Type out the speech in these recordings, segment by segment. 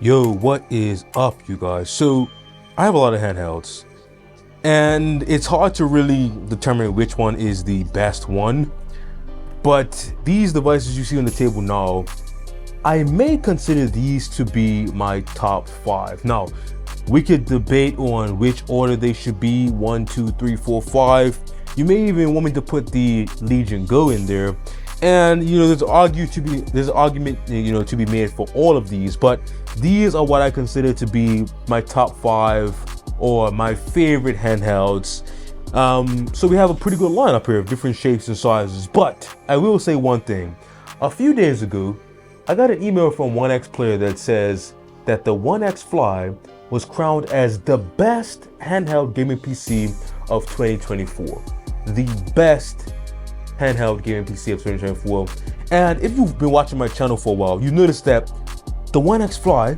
Yo, what is up, you guys? So, I have a lot of handhelds, and it's hard to really determine which one is the best one. But these devices you see on the table now, I may consider these to be my top five. Now, we could debate on which order they should be: one, two, three, four, five. You may even want me to put the Legion Go in there. And there's an argument to be made for all of these, but these are what I consider to be my top five or my favorite handhelds. So we have a pretty good lineup here of different shapes and sizes. But I will say one thing: a few days ago, I got an email from Onexplayer that says that the Onexfly was crowned as the best handheld gaming PC of 2024. The best handheld gaming PC of 2024. And if you've been watching my channel for a while, you noticed that the Onexfly,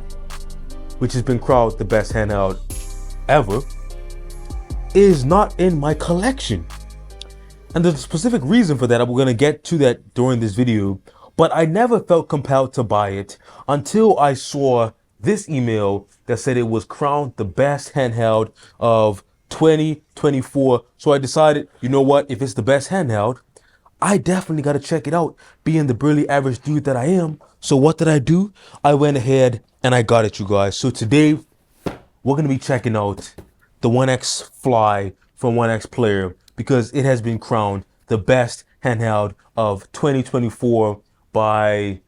which has been crowned the best handheld ever, is not in my collection. And there's a specific reason for that. We're going to get to that during this video. But I never felt compelled to buy it until I saw this email that said it was crowned the best handheld of 2024. So I decided, you know what? If it's the best handheld, I definitely got to check it out, being the barely average dude that I am. So what did I do? I went ahead and I got it, you guys. So today we're going to be checking out the Onexfly from Onexplayer because it has been crowned the best handheld of 2024 by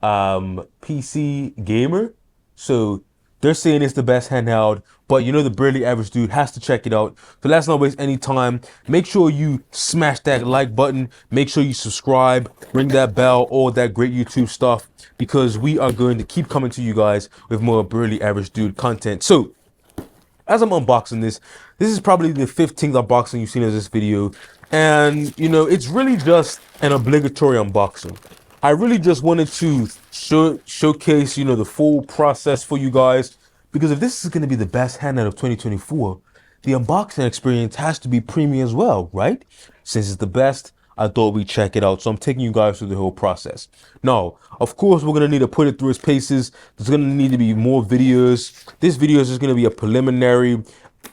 PC Gamer. So they're saying it's the best handheld, but the barely average dude has to check it out. So let's not waste any time. Make sure you smash that like button. Make sure you subscribe, ring that bell, all that great YouTube stuff, because we are going to keep coming to you guys with more barely average dude content. So as I'm unboxing this is probably the 15th unboxing you've seen of this video. And, it's really just an obligatory unboxing. I really just wanted to showcase, the full process for you guys. Because if this is going to be the best handheld of 2024, the unboxing experience has to be premium as well, right? Since it's the best, I thought we'd check it out. So I'm taking you guys through the whole process. Now, of course, we're going to need to put it through its paces. There's going to need to be more videos. This video is just going to be a preliminary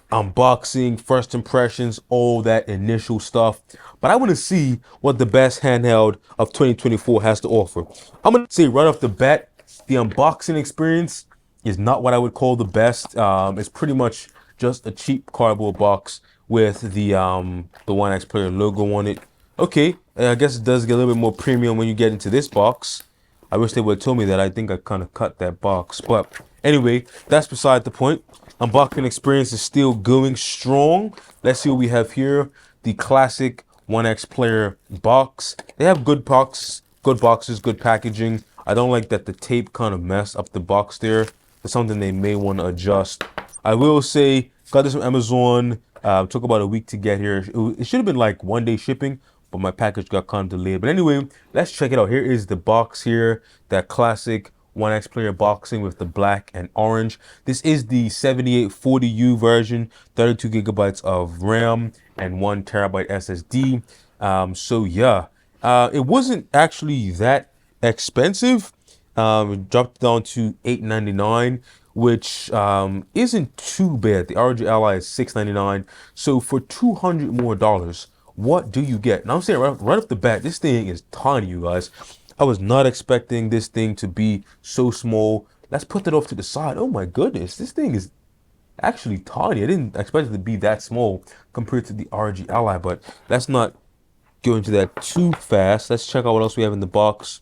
unboxing, first impressions, all that initial stuff. But I want to see what the best handheld of 2024 has to offer. I'm going to say right off the bat, the unboxing experience is not what I would call the best. It's pretty much just a cheap cardboard box with the Onexplayer logo on it. Okay, I guess it does get a little bit more premium when you get into this box. I wish they would have told me that. I think I kind of cut that box. But anyway, that's beside the point. Unboxing experience is still going strong. Let's see what we have here. The classic Onexplayer box. They have good boxes, good packaging. I don't like that the tape kind of messed up the box there. It's something they may want to adjust. I will say, got this from Amazon. Took about a week to get here. It should have been like 1 day shipping, but my package got kind of delayed. But anyway, let's check it out. Here is the box here, that classic Onexplayer boxing with the black and orange. This is the 7840U version, 32 gigabytes of RAM and 1 terabyte SSD. So yeah, it wasn't actually that expensive. It dropped down to $8.99, which isn't too bad. The ROG Ally is $6.99. So for $200 more, what do you get? Now I'm saying right off the bat, this thing is tiny, you guys. I was not expecting this thing to be so small. Let's put that off to the side. Oh my goodness, this thing is actually tiny. I didn't expect it to be that small compared to the ROG Ally, but let's not go into that too fast. Let's check out what else we have in the box.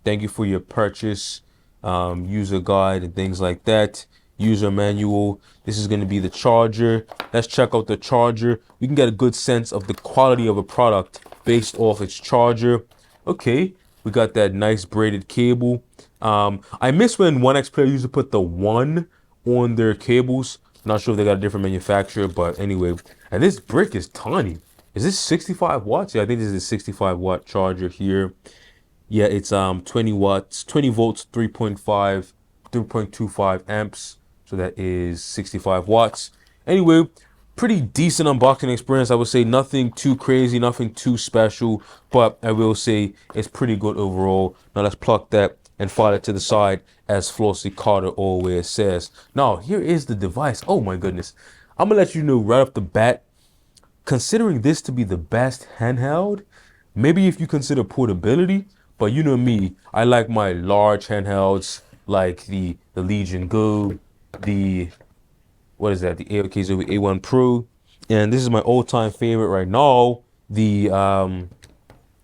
Thank you for your purchase, user guide and things like that, user manual. This is going to be the charger. Let's check out the charger. We can get a good sense of the quality of a product based off its charger. Okay, we got that nice braided cable. I miss when Onexplayer used to put the 1 on their cables. Not sure if they got a different manufacturer, but anyway. And this brick is tiny. Is this 65 watts? Yeah, I think this is a 65 watt charger here. Yeah, it's 20 watts, 20 volts, 3.25 amps. So that is 65 watts. Anyway, pretty decent unboxing experience. I would say nothing too crazy, nothing too special, but I will say it's pretty good overall. Now let's plug that and file it to the side as Flossie Carter always says. Now, here is the device. Oh my goodness. I'm gonna let you know right off the bat, considering this to be the best handheld, maybe if you consider portability, but you know me, I like my large handhelds like the Legion Go, the what is that? The AOKZOE A1 Pro, and this is my all-time favorite right now, the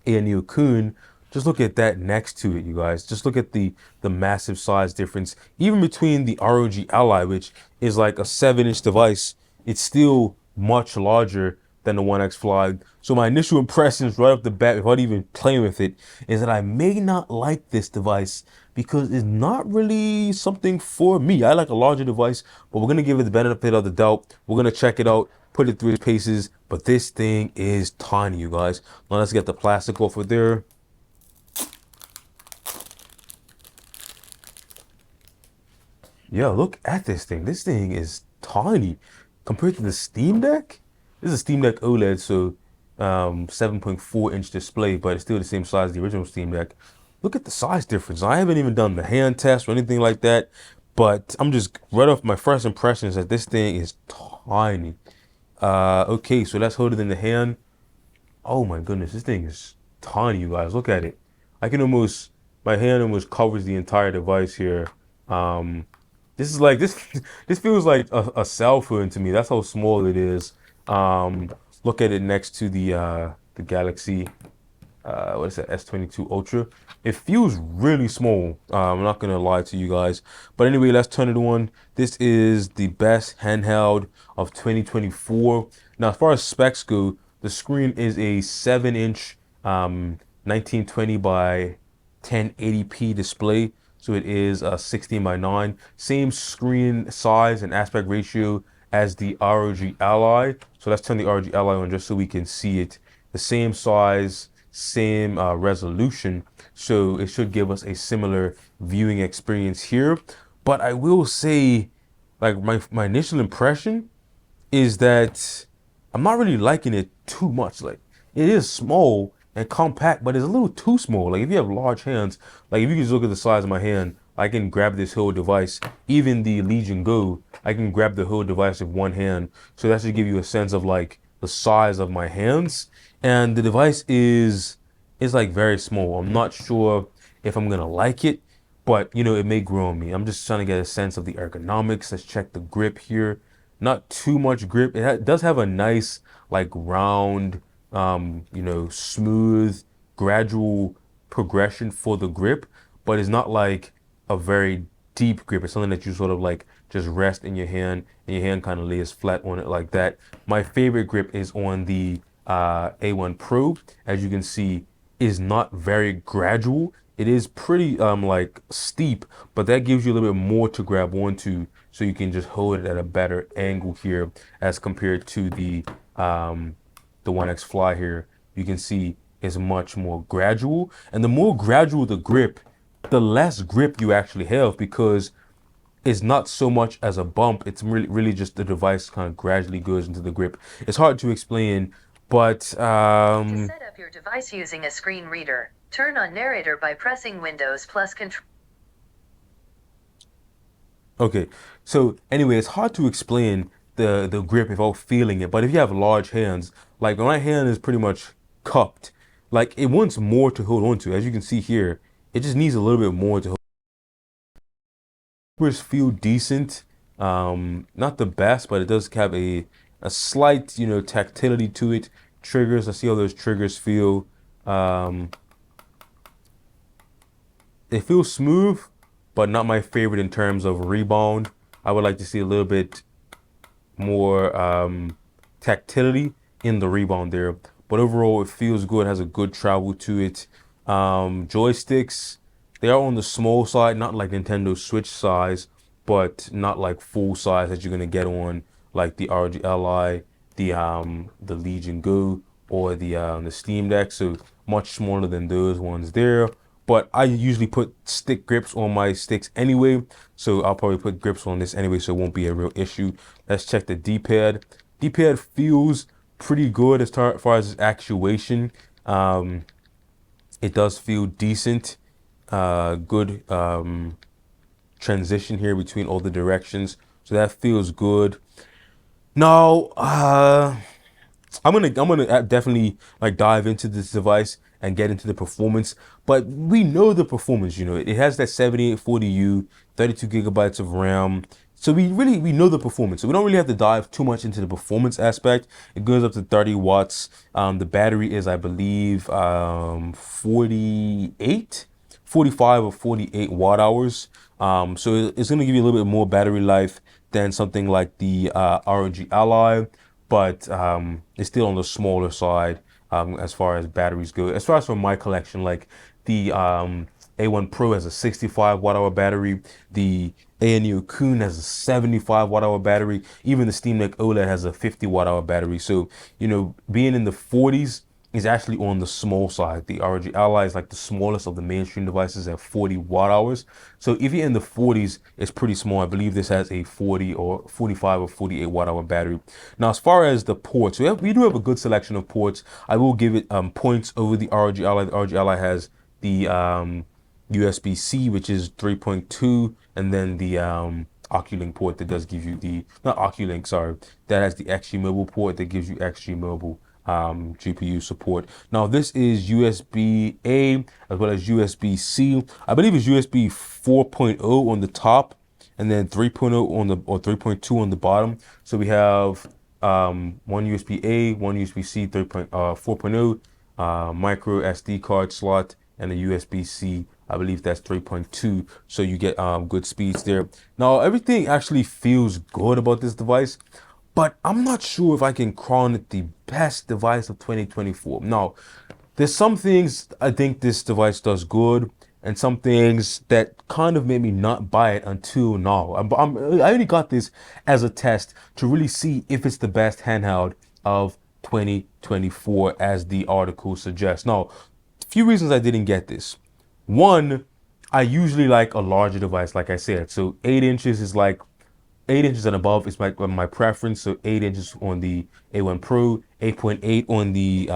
Neo Kun. Just look at that next to it, you guys. Just look at the massive size difference, even between the ROG Ally, which is like a 7-inch device. It's still much larger than the Onexfly. So my initial impressions right off the bat, without even playing with it, is that I may not like this device because it's not really something for me. I like a larger device, but we're gonna give it the benefit of the doubt. We're gonna check it out, put it through its paces, but this thing is tiny, you guys. Now let's get the plastic off of there. Yeah, look at this thing. This thing is tiny compared to the Steam Deck. This is a Steam Deck OLED, so 7.4-inch display, but it's still the same size as the original Steam Deck. Look at the size difference. I haven't even done the hand test or anything like that, but I'm just right off my first impressions that this thing is tiny. Okay, so let's hold it in the hand. Oh my goodness, this thing is tiny, you guys. Look at it. I can almost, my hand almost covers the entire device here. Um, this is like this. This feels like a cell phone to me. That's how small it is. Look at it next to the Galaxy. What is that? S22 Ultra. It feels really small. I'm not gonna lie to you guys. But anyway, let's turn it on. This is the best handheld of 2024. Now, as far as specs go, the screen is a 7-inch 1920 by 1080p display. So it is a 16 by 9. Same screen size and aspect ratio as the ROG Ally. So let's turn the ROG Ally on just so we can see it. The same size, same resolution. So it should give us a similar viewing experience here. But I will say, like my initial impression is that I'm not really liking it too much. Like, it is small and compact, but it's a little too small. Like, if you have large hands, like if you just look at the size of my hand, I can grab this whole device. Even the Legion Go, I can grab the whole device with one hand. So that should give you a sense of like the size of my hands. And the device is like very small. I'm not sure if I'm gonna like it, but you know, it may grow on me. I'm just trying to get a sense of the ergonomics. Let's check the grip here. Not too much grip. It does have a nice, like, round, you know, smooth, gradual progression for the grip, but it's not like a very deep grip. It's something that you sort of like just rest in your hand and your hand kind of lays flat on it like that. My favorite grip is on the A1 Pro. As you can see, is not very gradual. It is pretty like steep, but that gives you a little bit more to grab onto, so you can just hold it at a better angle here as compared to the Onexfly here. You can see is much more gradual, and the more gradual the grip, the less grip you actually have, because it's not so much as a bump. It's really just the device kind of gradually goes into the grip. It's hard to explain, but To set up your device using a screen reader, turn on narrator by pressing Windows plus Control. okay. So anyway, it's hard to explain the grip without feeling it. But if you have large hands, like my hand is pretty much cupped, like it wants more to hold on to. As you can see here, it just needs a little bit more to hold. Grips feel decent. Not the best, but it does have a slight, you know, tactility to it. Triggers, I see how those triggers feel. Um, they feel smooth, but not my favorite in terms of rebound. I would like to see a little bit more tactility in the rebound there. But overall, it feels good, has a good travel to it. Joysticks, they are on the small side, not like Nintendo Switch size, but not like full size that you're gonna get on like the ROG Ally, the Legion Go, or the Steam Deck. So much smaller than those ones there. But I usually put stick grips on my sticks anyway, so I'll probably put grips on this anyway, so it won't be a real issue. Let's check the D-pad. D-pad feels pretty good as far as its actuation. It does feel decent. good transition here between all the directions. So that feels good. Now, I'm gonna definitely like dive into this device and get into the performance. But we know the performance. It has that 7840U, 32 gigabytes of RAM. So we know the performance. So we don't really have to dive too much into the performance aspect. It goes up to 30 watts. The battery is, I believe, 48, 45 or 48 watt hours. So it's going to give you a little bit more battery life than something like the ROG Ally, but it's still on the smaller side as far as batteries go. As far as from my collection, like the A1 Pro has a 65 watt hour battery, the ANEO Kun has a 75 watt hour battery, even the Steam Deck OLED has a 50 watt hour battery. So, being in the 40s is actually on the small side. The ROG Ally is like the smallest of the mainstream devices at 40 watt hours. So if you're in the 40s, it's pretty small. I believe this has a 40 or 45 or 48 watt hour battery. Now, as far as the ports, we do have a good selection of ports. I will give it points over the ROG Ally. The ROG Ally has the USB-C, which is 3.2, and then the Oculink port that does give you not Oculink, sorry, that has the XG Mobile port that gives you XG Mobile GPU support. Now this is USB-A as well as USB-C. I believe it's USB 4.0 on the top and then 3.0 on the or 3.2 on the bottom. So we have one USB-A, one USB-C, 4.0, micro SD card slot, and a USB-C. I believe that's 3.2. So you get good speeds there. Now everything actually feels good about this device, but I'm not sure if I can crown it the best device of 2024. Now, there's some things I think this device does good, and some things that kind of made me not buy it until now. I only got this as a test to really see if it's the best handheld of 2024, as the article suggests. Now, a few reasons I didn't get this. One, I usually like a larger device, like I said. So 8 inches is like 8 inches and above is my preference. So 8 inches on the A1 Pro, 8.8 on the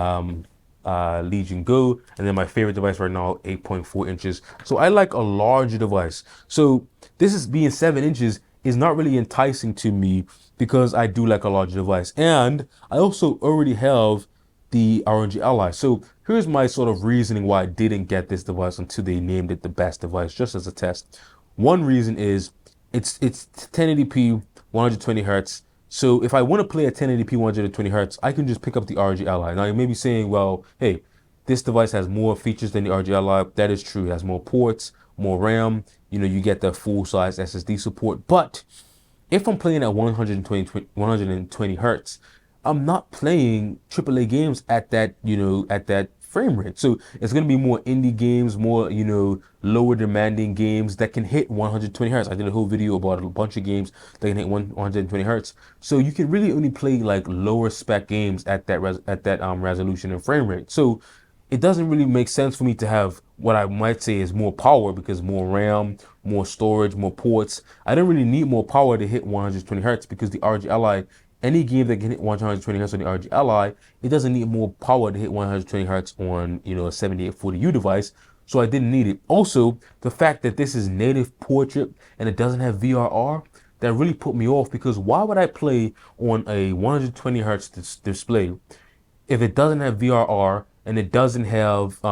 Legion Go, and then my favorite device right now, 8.4 inches. So I like a larger device. So this is being 7 inches is not really enticing to me because I do like a larger device, and I also already have the ROG Ally. So here's my sort of reasoning why I didn't get this device until they named it the best device, just as a test. One reason is it's 1080p, 120 hertz. So if I want to play at 1080p, 120 hertz, I can just pick up the ROG Ally. Now you may be saying, well, hey, this device has more features than the ROG Ally. That is true. It has more ports, more RAM. You get the full size SSD support. But if I'm playing at 120 hertz, I'm not playing AAA games at that frame rate. So it's going to be more indie games, more, lower demanding games that can hit 120 hertz. I did a whole video about a bunch of games that can hit 120 hertz. So you can really only play like lower spec games at that resolution and frame rate. So it doesn't really make sense for me to have what I might say is more power, because more RAM, more storage, more ports. I don't really need more power to hit 120 hertz because the RG Ally, any game that can hit 120 hertz on the RG Ally, it doesn't need more power to hit 120 hertz on, a 7840U device. So I didn't need it. Also, the fact that this is native portrait and it doesn't have VRR, that really put me off, because why would I play on a 120 hertz display if it doesn't have VRR and it doesn't have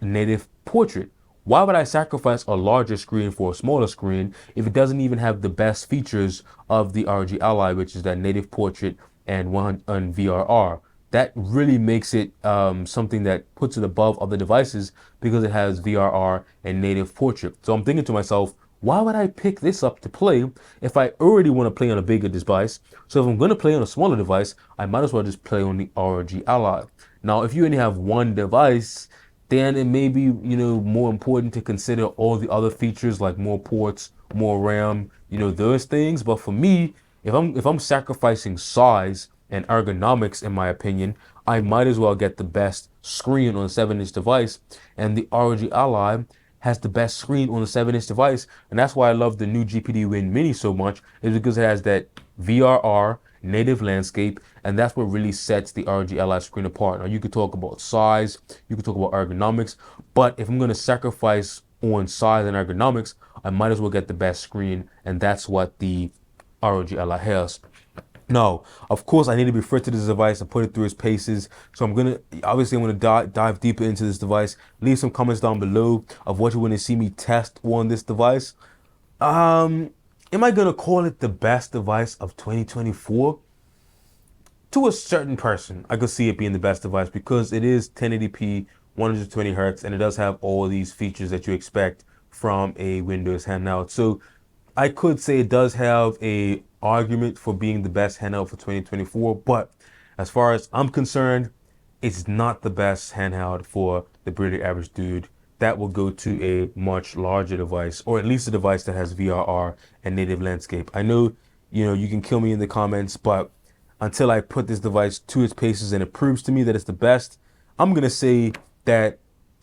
native portrait? Why would I sacrifice a larger screen for a smaller screen if it doesn't even have the best features of the ROG Ally, which is that native portrait and VRR? That really makes it something that puts it above other devices because it has VRR and native portrait. So I'm thinking to myself, why would I pick this up to play if I already want to play on a bigger device? So if I'm going to play on a smaller device, I might as well just play on the ROG Ally. Now, if you only have one device, then it may be, more important to consider all the other features like more ports, more RAM, those things. But for me, if I'm sacrificing size and ergonomics, in my opinion, I might as well get the best screen on a 7-inch device. And the ROG Ally has the best screen on the 7-inch device. And that's why I love the new GPD Win Mini so much, is because it has that VRR, native landscape, and that's what really sets the ROG Ally screen apart. Now you could talk about size, you could talk about ergonomics, but if I'm going to sacrifice on size and ergonomics, I might as well get the best screen, and that's what the ROG Ally has. No, of course I need to be fair to this device and put it through its paces. So I'm gonna dive deeper into this device. Leave some comments down below of what you want to see me test on this device. Um, am I gonna call it the best device of 2024? To a certain person, I could see it being the best device because it is 1080p, 120 hertz, and it does have all these features that you expect from a Windows handheld. So I could say it does have a argument for being the best handheld for 2024, but as far as I'm concerned, it's not the best handheld for the pretty average dude. That will go to a much larger device, or at least a device that has VRR and native landscape. I know, you can kill me in the comments, but until I put this device to its paces and it proves to me that it's the best, I'm gonna say that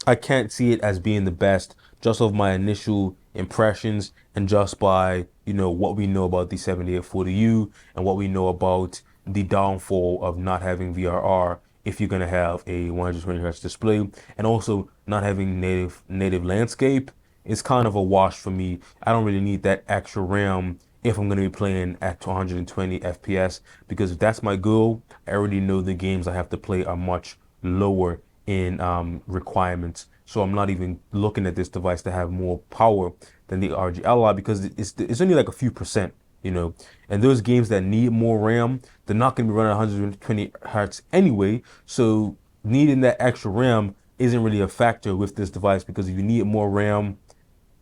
I can't see it as being the best just of my initial impressions and just by, what we know about the 7840U and what we know about the downfall of not having VRR if you're gonna have a 120 hertz display, and also not having native landscape. It's kind of a wash for me. I don't really need that extra RAM if I'm going to be playing at 220 FPS, because if that's my goal, I already know the games I have to play are much lower in requirements. So I'm not even looking at this device to have more power than the RG Ally, because it's only like a few percent. And those games that need more RAM, they're not going to be running 120 hertz anyway. So needing that extra RAM isn't really a factor with this device, because if you need more RAM,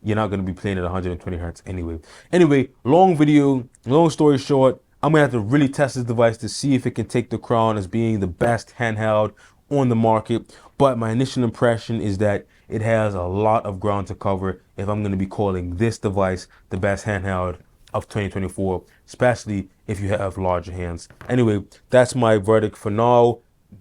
you're not going to be playing at 120 hertz anyway. Anyway, long video, long story short, I'm going to have to really test this device to see if it can take the crown as being the best handheld on the market. But my initial impression is that it has a lot of ground to cover if I'm going to be calling this device the best handheld of 2024, especially if you have larger hands. Anyway, that's my verdict for now.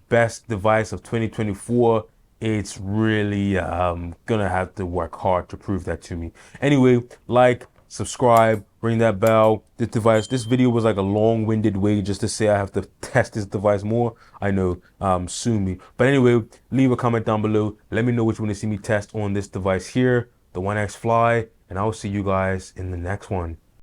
Best device of 2024. It's really gonna have to work hard to prove that to me. Anyway, like, subscribe, ring that bell. This video was like a long-winded way just to say I have to test this device more. I know, sue me. But anyway, leave a comment down below. Let me know what you want to see me test on this device here, the Onexfly, and I'll see you guys in the next one.